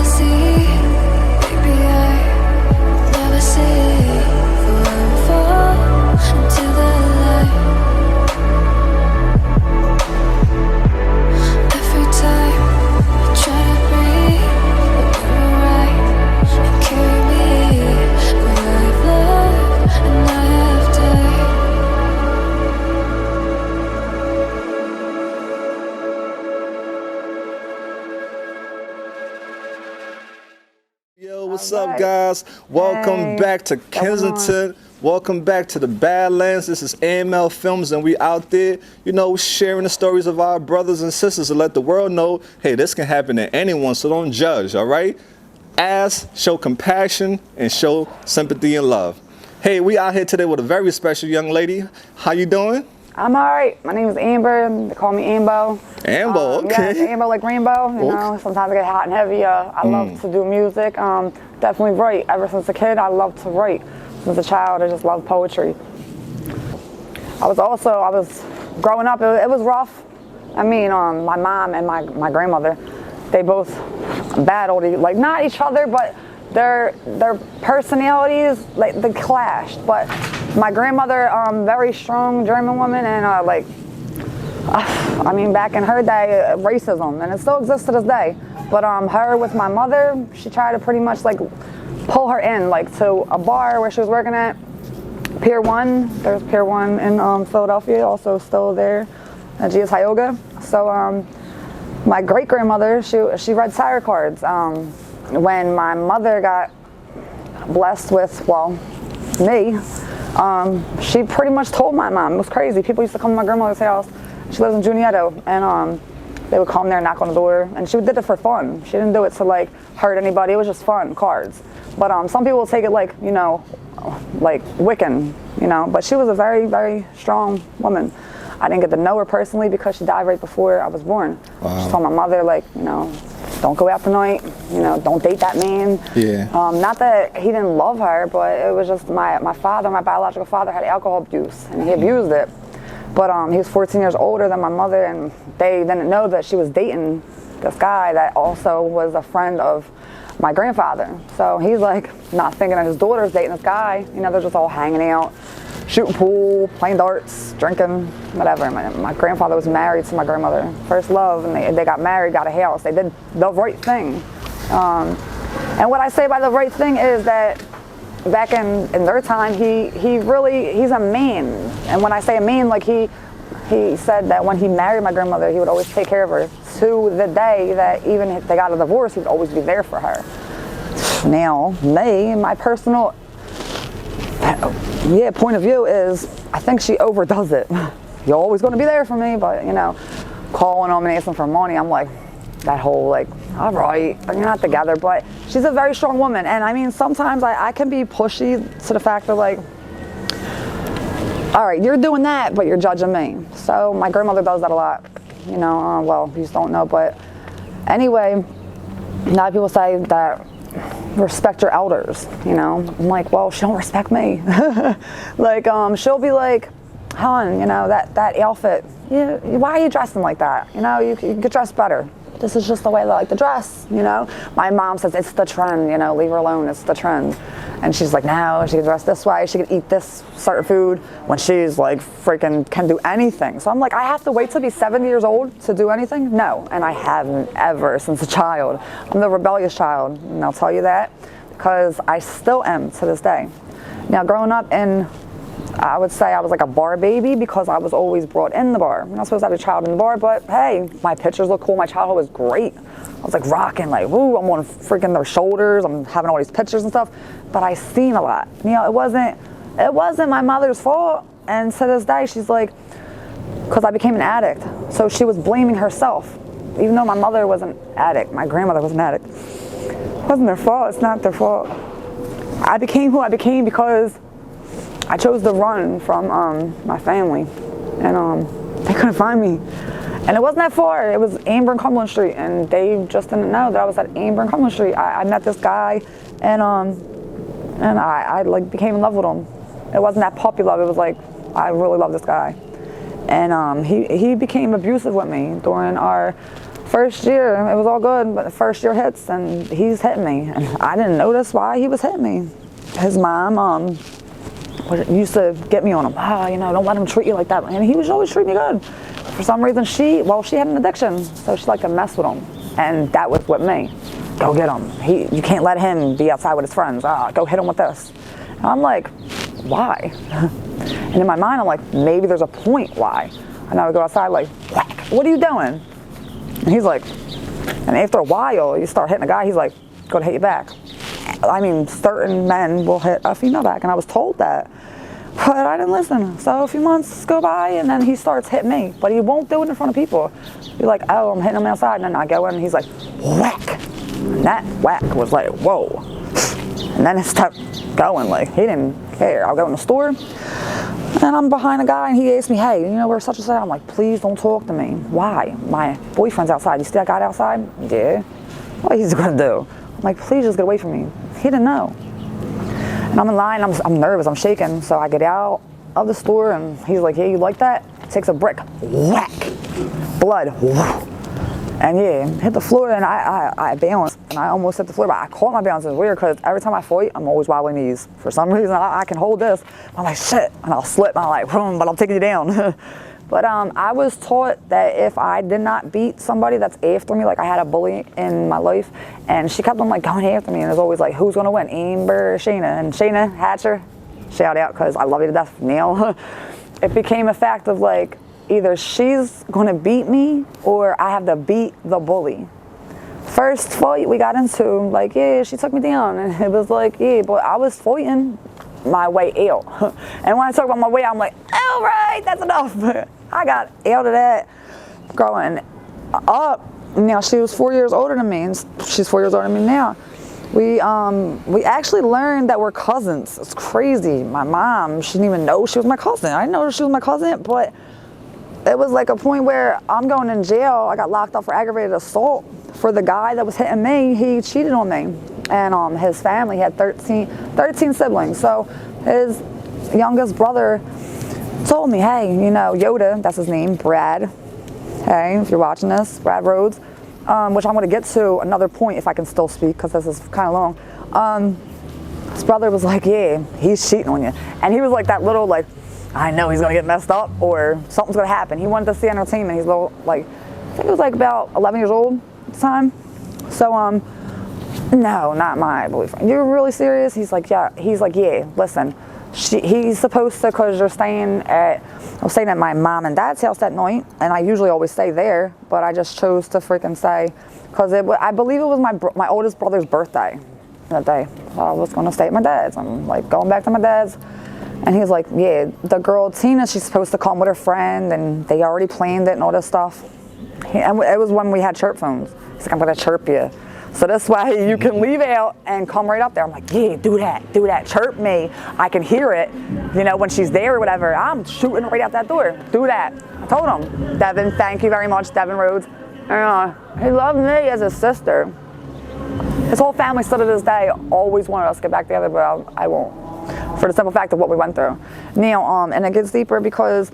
never see, maybe I never see. Forever fall into the light. Every time I try to breathe, but you're right and carry me where I've loved and I have died. Yo, what's up, guys? Welcome back to Kensington. Welcome back to the Badlands. This is AML Films, and we out there, sharing the stories of our brothers and sisters to let the world know, hey, this can happen to anyone, so don't judge, all right? Show compassion and show sympathy and love. Hey, we out here today with a very special young lady. How you doing? I'm all right. My name is Amber. They call me Ambo. Ambo, okay. Yeah, Ambo like rainbow. You know, sometimes I get hot and heavy. I love to do music. Definitely write. Ever since a kid, I love to write. Since a child, I just love poetry. I was growing up, it was rough. I mean, my mom and my grandmother, they both battled, like not each other, but their personalities, like they clashed. But my grandmother, very strong German woman, and I mean, back in her day, racism, and it still exists to this day. But her with my mother, she tried to pretty much like pull her in, like to a bar where she was working at, Pier 1. There's Pier 1 in Philadelphia, also still there, Gia's Hyoga. So my great grandmother, she read tarot cards. When my mother got blessed with, well, me, she pretty much told my mom. It was crazy. People used to come to my grandmother's house. She lives in Junietto, and they would come there and knock on the door, and she did it for fun. She didn't do it to like hurt anybody. It was just fun, cards. But some people take it like, like Wiccan, but she was a very, very strong woman. I didn't get to know her personally because she died right before I was born. Wow. She told my mother, like, don't go out tonight, don't date that man. Yeah. Not that he didn't love her, but it was just my father, my biological father, had alcohol abuse, and he abused it. But he was 14 years older than my mother, and they didn't know that she was dating this guy that also was a friend of my grandfather. So he's like not thinking that his daughter's dating this guy. They're just all hanging out, shooting pool, playing darts, drinking, whatever. My grandfather was married to my grandmother, first love, and they got married, got a house. They did the right thing. And what I say by the right thing is that back in their time, he's a man. And when I say a man, like he said that when he married my grandmother, he would always take care of her to the day that even if they got a divorce, he would always be there for her. Now, my personal point of view is, I think she overdoes it. You're always going to be there for me, but calling them and asking for money, I'm like, that whole like, all right, you're not together. But she's a very strong woman, and I mean, sometimes I can be pushy to the fact that like, all right, you're doing that, but you're judging me. So my grandmother does that a lot. Well, you just don't know, but anyway, a lot of people say that respect your elders, I'm like, well, she don't respect me. Like, she'll be like, hon, that outfit, why are you dressing like that? You could dress better. This is just the way I like to dress, My mom says, it's the trend, leave her alone, it's the trend. And she's like, no, she can dress this way, she can eat this certain food, when she's like freaking can do anything. So I'm like, I have to wait to be 70 years old to do anything? No, and I haven't ever since a child. I'm the rebellious child, and I'll tell you that, because I still am to this day. Now, growing up I would say I was like a bar baby because I was always brought in the bar. I'm not supposed to have a child in the bar, but hey, my pictures look cool. My childhood was great. I was like rocking, like, woo, I'm on freaking their shoulders. I'm having all these pictures and stuff, but I seen a lot. It wasn't my mother's fault. And to this day, she's like, because I became an addict. So she was blaming herself. Even though my mother was an addict, my grandmother was an addict. It wasn't their fault, it's not their fault. I became who I became because I chose to run from my family, and they couldn't find me. And it wasn't that far. It was Amber and Cumberland Street, and they just didn't know that I was at Amber and Cumberland Street. I met this guy, and I like became in love with him. It wasn't that puppy love. It was like, I really love this guy. And he became abusive with me during our First year, it was all good, but the first year hits and he's hitting me. And I didn't notice why he was hitting me. His mom used to get me on him. You know, don't let him treat you like that. And he was always treating me good. For some reason, she had an addiction, so she liked to mess with him. And that was with me. Go get him. You can't let him be outside with his friends. Go hit him with this. And I'm like, why? And in my mind, I'm like, maybe there's a point why. And I would go outside like, whack, what are you doing? And he's like, and after a while, you start hitting a guy, he's like, gonna hit you back. I mean, certain men will hit a female back, and I was told that. But I didn't listen. So a few months go by, and then he starts hitting me. But he won't do it in front of people. Be like, oh, I'm hitting him outside. And then I go in, and he's like, whack. And that whack was like, whoa. And then it stopped going. Like, he didn't care. I'll go in the store, and I'm behind a guy, and he asks me, hey, you know, we're such and such. I'm like, please don't talk to me. Why? My boyfriend's outside. You see that guy outside? Yeah. What he's going to do? I'm like, please just get away from me. He didn't know. And I'm in line, I'm nervous, I'm shaking, so I get out of the store, and he's like, yeah, you like that? Takes a brick, whack, blood, and yeah, hit the floor, and I balanced, and I almost hit the floor, but I caught my balance. It's weird, because every time I fight, I'm always wobbling knees. For some reason, I can hold this. I'm like, shit, and I'll slip, and I'm like, boom, but I'm taking you down. But I was taught that if I did not beat somebody that's after me, like I had a bully in my life, and she kept on like going after me, and it was always like, who's gonna win, Amber or Shayna? And Shayna Hatcher, shout out, because I love you to death, Neil. It became a fact of like, either she's gonna beat me or I have to beat the bully. First fight we got into, like, yeah, she took me down, and it was like, yeah, but I was fighting my way out. And when I talk about my way out, I'm like, all right, that's enough. I got out of that growing up. Now, she was 4 years older than me, and she's 4 years older than me now. We actually learned that we're cousins. It's crazy. My mom, she didn't even know she was my cousin. I didn't know she was my cousin, but it was like a point where I'm going in jail. I got locked up for aggravated assault for the guy that was hitting me. He cheated on me, and his family had 13 siblings. So his youngest brother told me, hey, you know, Yoda, that's his name, Brad. Hey, if you're watching this, Brad Rhodes, which I'm going to get to another point if I can still speak, because this is kind of long. His brother was like, yeah, he's cheating on you. And he was like that little, like, I know he's going to get messed up or something's going to happen. He wanted to see entertainment. He's little, like, I think he was like about 11 years old at the time. So, no, not my boyfriend. You're really serious? He's like, yeah. He's like, yeah, listen. He's supposed to, because I was staying at my mom and dad's house that night, and I usually always stay there, but I just chose to freaking stay, because I believe it was my oldest brother's birthday that day. So I was going to stay at my dad's. I'm like going back to my dad's, and he's like, yeah, the girl Tina, she's supposed to come with her friend, and they already planned it and all this stuff. And it was when we had chirp phones. He's like, I'm going to chirp you. So this way you can leave out and come right up there. I'm like, yeah, do that, chirp me. I can hear it, you know, when she's there or whatever. I'm shooting right out that door. Do that. I told him, Devin, thank you very much, Devin Rhodes. He loved me as a sister. His whole family still to this day always wanted us to get back together, but I won't. For the simple fact of what we went through. Now, and it gets deeper because,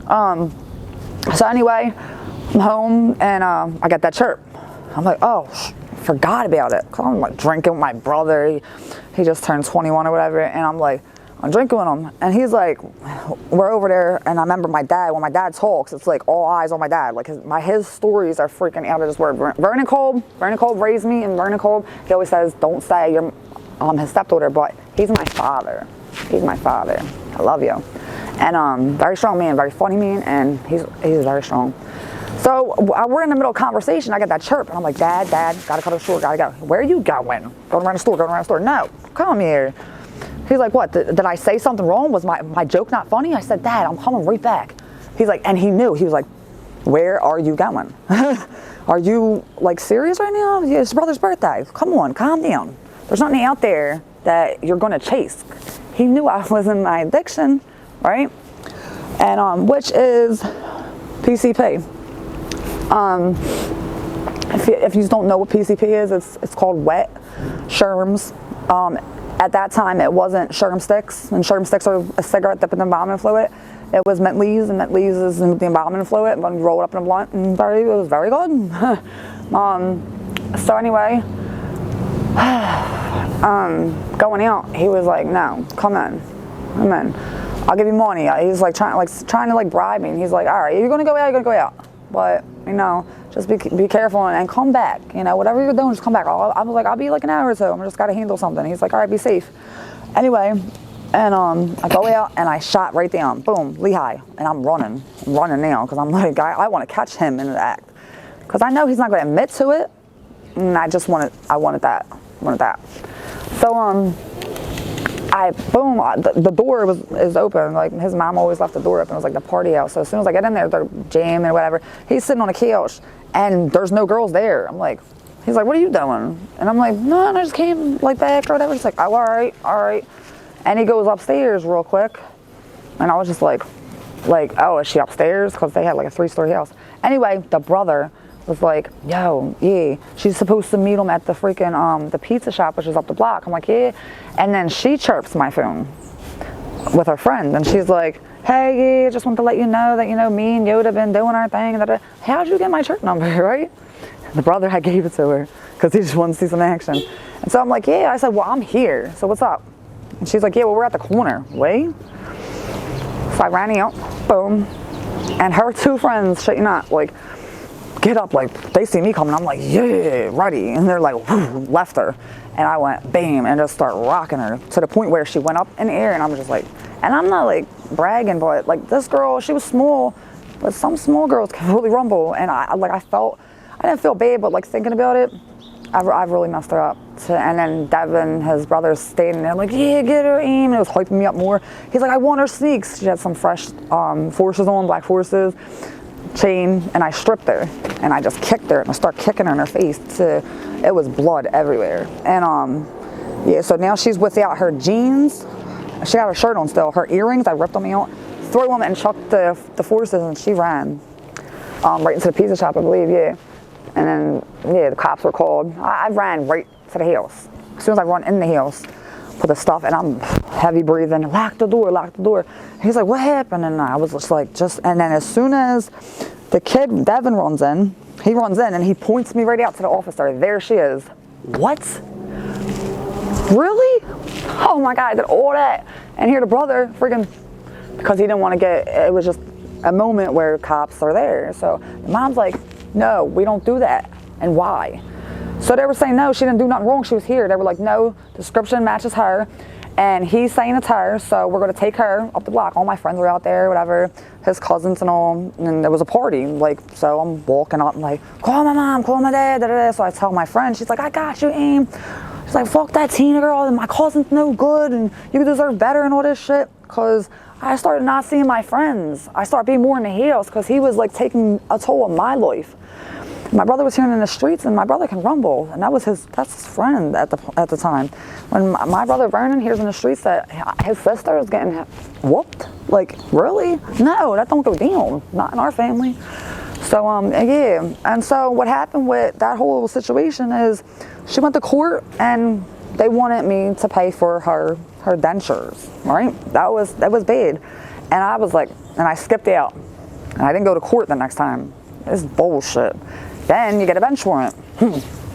so anyway, I'm home and I got that chirp. I'm like, oh, forgot about it. Cause I'm like drinking with my brother. He just turned 21 or whatever, and I'm like, I'm drinking with him, and he's like, we're over there, and I remember my dad, when my dad talks, it's like all eyes on my dad. Like his stories are freaking out of this word. Vernon Kolb raised me, and Vernon Kolb, he always says, don't say you're his stepdaughter, but he's my father. He's my father. I love you. And very strong man, very funny man, and he's very strong. So we're in the middle of conversation. I got that chirp, and I'm like, Dad, gotta cut the store, gotta go. Where are you going? Going around the store. No, come here. He's like, what? Did I say something wrong? Was my joke not funny? I said, Dad, I'm coming right back. He's like, and he knew. He was like, where are you going? Are you like serious right now? Yeah, it's his brother's birthday. Come on, calm down. There's nothing out there that you're gonna chase. He knew I was in my addiction, right? And which is PCP. If you don't know what PCP is, it's called wet sherms. At that time, it wasn't sherm sticks, and sherm sticks are a cigarette dipped in embalming fluid. It was mint leaves, and mint leaves is the embalming fluid, and we rolled up in a blunt, and it was very good. So anyway, going out, he was like, no, come in. I'll give you money. He's like trying to bribe me, and he's like, all right, you're gonna go out, you're gonna go out, but you know, just be careful and come back. You know, whatever you're doing, just come back. I was like, I'll be like an hour or so. I just gotta handle something. He's like, all right, be safe. Anyway, and I go out and I shot right down, boom, Lehigh, and I'm running now because I'm like, I want to catch him in the act because I know he's not going to admit to it, and I wanted that. So the door is open. Like his mom always left the door open. It was like the party house. So as soon as I get in there, they're jamming or whatever. He's sitting on a couch and there's no girls there. I'm like, he's like, what are you doing? And I'm like, no, I just came like back or whatever. He's like, oh, all right. And he goes upstairs real quick. And I was just like, oh, is she upstairs? Because they had like a 3-story house. Anyway, the brother was like, yo, yeah, she's supposed to meet him at the freaking, the pizza shop, which is up the block. I'm like, yeah. And then she chirps my phone with her friend. And she's like, hey, yeah, just want to let you know that, you know, me and Yoda been doing our thing. And how'd you get my chirp number, right? And the brother had gave it to her because he just wanted to see some action. And so I'm like, yeah. I said, well, I'm here. So what's up? And she's like, yeah, well, we're at the corner. Wait. So I ran out, boom. And her 2 friends, shit you not, like, get up, like, they see me coming. I'm like, yeah, ready. And they're like, whoo, left her. And I went, bam, and just start rocking her to the point where she went up in the air. And I'm just like, and I'm not like bragging, but like this girl, she was small, but some small girls can really rumble. And I didn't feel bad, but like thinking about it, I really messed her up. And then Devin, his brother, standing there, like, yeah, get her aim. And it was hyping me up more. He's like, I want her sneaks. She had some fresh Forces on, black Forces, chain, and I stripped her. And I just kicked her, and I started kicking her in her face. It was blood everywhere. And yeah, so now she's without her jeans. She had her shirt on still. Her earrings, I ripped them out, threw them and chucked the Forces, and she ran right into the pizza shop, I believe, yeah. And then, yeah, the cops were called. I ran right to the house. As soon as I run in the house, put the stuff, and I'm heavy breathing, lock the door. He's like, what happened? And I was just like, and then as soon as the kid, Devin, runs in, and he points me right out to the officer. There she is. What? Really? Oh my God, I did all that. And here the brother, freaking, because he didn't want to it was just a moment where cops are there. So the mom's like, no, we don't do that. And why? So they were saying, no, she didn't do nothing wrong. She was here. They were like, no, description matches her. And he's saying it's her, so we're going to take her up the block. All my friends were out there, whatever, his cousins and all. And there was a party. Like, so I'm walking up and like, call my mom, call my dad, da, da, da. So I tell my friend, she's like, I got you, Aim. She's like, fuck that Tina girl, and my cousin's no good, and you deserve better and all this shit. Because I started not seeing my friends. I started being more in the house because he was like taking a toll on my life. My brother was hearing in the streets, and my brother can rumble, and that's his friend at the time. When my brother Vernon hears in the streets that his sister is getting whooped, like, really? No, that don't go down, not in our family. So yeah, and so what happened with that whole situation is she went to court, and they wanted me to pay for her dentures, right? That was bad, and I was like, and I skipped out, and I didn't go to court the next time. It's bullshit. Then you get a bench warrant.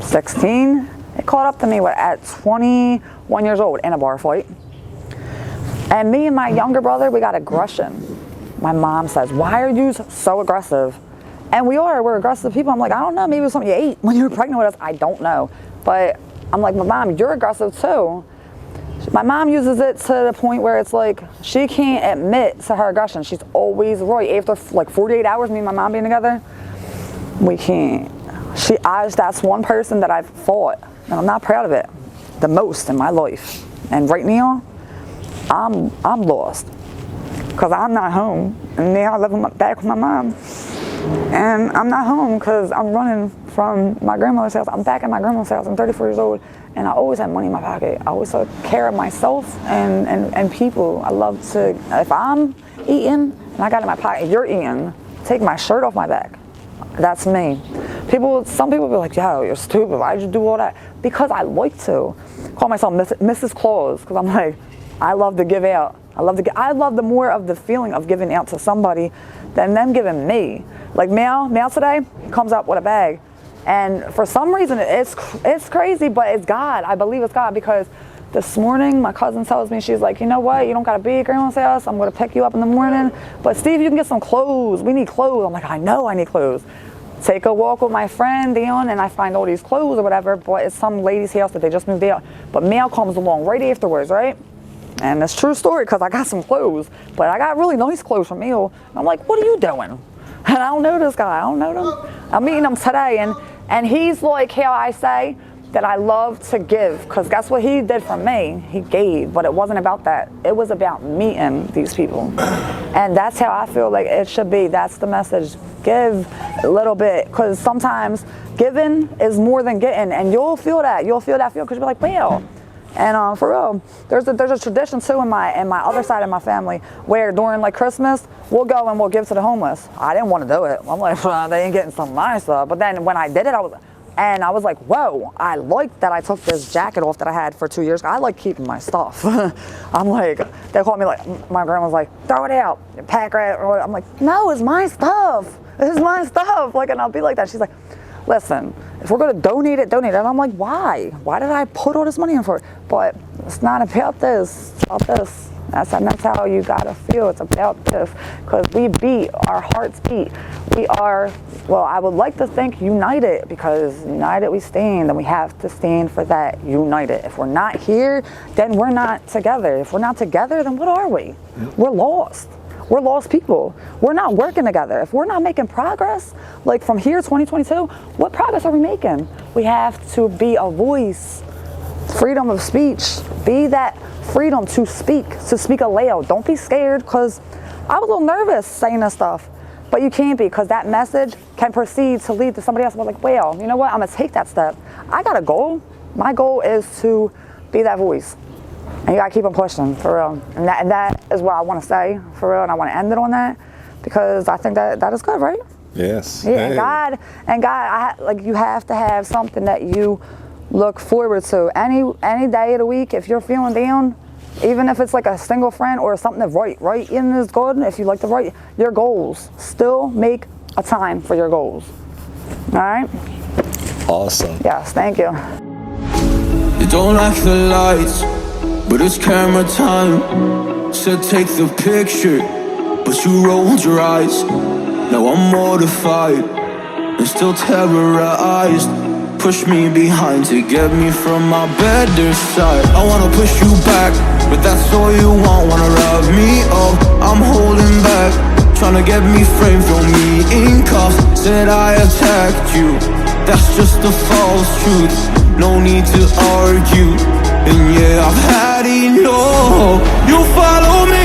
16, it caught up to me at 21 years old in a bar fight. And me and my younger brother, we got aggression. My mom says, why are you so aggressive? And we're aggressive people. I'm like, I don't know, maybe it was something you ate when you were pregnant with us. I don't know. But I'm like, my mom, you're aggressive too. My mom uses it to the point where it's like, she can't admit to her aggression. She's always right. After like 48 hours, me and my mom being together, we can't. That's one person that I've fought, and I'm not proud of it, the most in my life. And right now, I'm lost, because I'm not home, and now I live back with my mom. And I'm not home because I'm running from my grandmother's house. I'm back at my grandmother's house. I'm 34 years old, and I always have money in my pocket. I always took care of myself and people. I love to, if I'm eating and I got it in my pocket, you're eating, take my shirt off my back. That's me. Some people be like, yo, you're stupid. Why'd you do all that? Because I like to. Call myself Mrs. Claus, because I'm like, I love to give out I love the more of the feeling of giving out to somebody than them giving me. Like mail today comes up with a bag. And for some reason, it's crazy, but it's God. I believe it's God, because this morning my cousin tells me, she's like, you know what? You don't got to be at Grandma's house. I'm going to pick you up in the morning. But Steve, you can get some clothes. We need clothes. I'm like, I know I need clothes. Take a walk with my friend Dion, and I find all these clothes or whatever, but it's some lady's house that they just moved out. But mail comes along right afterwards, right? And it's true story, because I got some clothes, but I got really nice clothes from mail. I'm like, what are you doing? And I don't know this guy. I don't know him. I'm meeting him today, and he's like how I say that I love to give, because guess what he did for me? He gave, but it wasn't about that. It was about meeting these people. And that's how I feel like it should be. That's the message. Give a little bit, because sometimes giving is more than getting, and you'll feel that. You'll feel that feel, because you'll be like, wow. And for real, there's a tradition too in my other side of my family, where during like Christmas, we'll go and we'll give to the homeless. I didn't want to do it. I'm like, well, they ain't getting some of my stuff. But then when I did it, I was like, whoa, I like that I took this jacket off that I had for 2 years. I like keeping my stuff. I'm like, they called me like, my grandma's like, throw it out, pack it. I'm like, no, it's my stuff. It's my stuff. Like, and I'll be like that. She's like, listen, if we're going to donate it. And I'm like, why? Why did I put all this money in for it? But it's not about this. It's about this. That's how you got to feel. It's about this. Because we beat. Our hearts beat. We are, well, I would like to think united, because united we stand, and we have to stand for that, united. If we're not here, then we're not together. If we're not together, then what are we? We're lost. We're lost people. We're not working together. If we're not making progress, like from here, 2022, what progress are we making? We have to be a voice. Freedom of speech. Be that freedom to speak aloud. Don't be scared, because I was a little nervous saying this stuff, but you can't be, because that message can proceed to lead to somebody else. I'm like, well, you know what? I'm going to take that step. I got a goal. My goal is to be that voice. And you gotta keep on pushing, for real. And that is what I want to say, for real. And I want to end it on that, because I think that is good, right? Yes. Yeah. Hey. And God, like, you have to have something that you look forward to any day of the week. If you're feeling down, even if it's like a single friend or something to write in is good. If you like to write your goals, still make a time for your goals. All right. Awesome. Yes. Thank you. You don't like the lights, but it's camera time. Said take the picture, but you rolled your eyes. Now I'm mortified and still terrorized. Push me behind to get me from my better side. I wanna push you back, but that's all you want. Wanna rub me up, I'm holding back. Tryna get me framed, throw me in cuffs. Said I attacked you, that's just a false truth. No need to argue. And yeah, I've had enough. You follow me